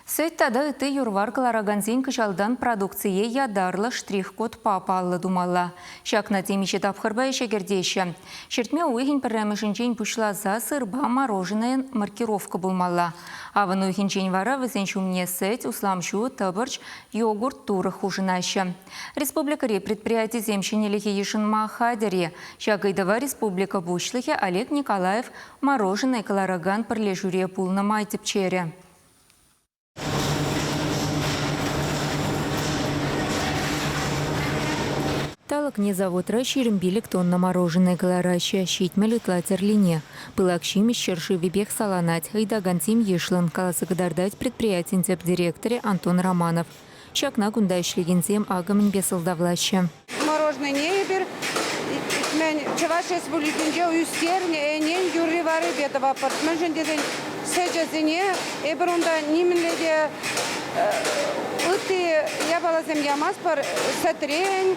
Сөйттады үті юрвар кылараганзен кышалдан продукция ядарлы штрих-код папалы думала. Шакна темиші тапқырбай шегердеші. Шертме уйхин піррәмішінчен пүшлаза сырба мороженое маркировка булмала. Авын уйхинчен вара візен шумне сет, усламшу, табырч, йогурт туры хужынашы. Республикари предприятий земшенеліхе ешін махадере. Шагайдава республика бушлыхе Олег Николаев мороженое кылараган пірлежуре пулна майтып чере. Талок не завод ширембилик тонна мороженое галараща, щитмель утлатерлине. Пылакшим щерши вибег саланать, айдагантим ешлан каласыгдардать предприятин директоре Антон Романов. Шакна гундайшлигензем агамин бесалдавлаща. Мороженое не ебер, мен Чуваш республикинже уйстерне, энен юрривары бедова пат. Мен жендеден сежезине, эбрунда нимледе ыты ябалазем ямас пар сатрень,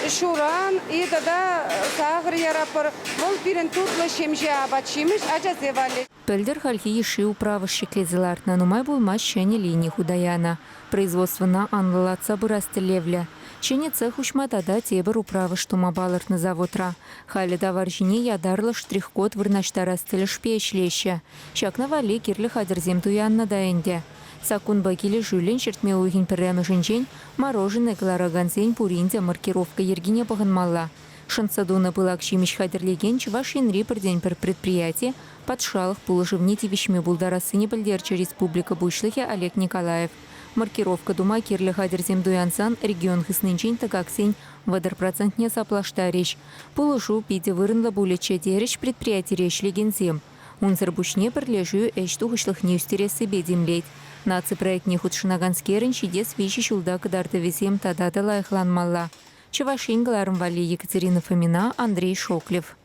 шуран и тогда сахар ярапар. Вол пирен тутлы шемже абачимиш, аджазевали. Пельдер хальхи еши управышчик лезелартна, но май был мащане линии худаяна. Производство на анлаца бырастелевля. Чене цех ушматада тебер управыш тумабалар на заводра. Хали даваржине ядарлы штрих-код вырнаштарастелі шпешлеща. Шакна вали кирлі хадерзем туянна даенде. Сакун бакили жюлен чертме уйхин піррәмішінчен мороженое кылараганзен пуринде маркировка ергине бағынмалла. Шансадуна пылак шимиш хадерлеген Чуваш енри пірден пір предприятие подшалых пулышывне тивишме булдарасыне білдерчі республика бушлыхе Олег Николаев. Маркировка дума кирлі хадерзем дуянсан регион хыснынчен тагаксен вадар процентне саплаштареш. Пулышу пиде вырынла булече дереш предприятие решлегензем. Унзыр бушне бірлежу эшту ғышлық неустересі бедемлейд. Наци проектне худшынаганскерін шидес виші шулда кыдарды весем тадады лайықланмалла. Чувашин Гларым Вали, Екатерина Фомина, Андрей Шоклев.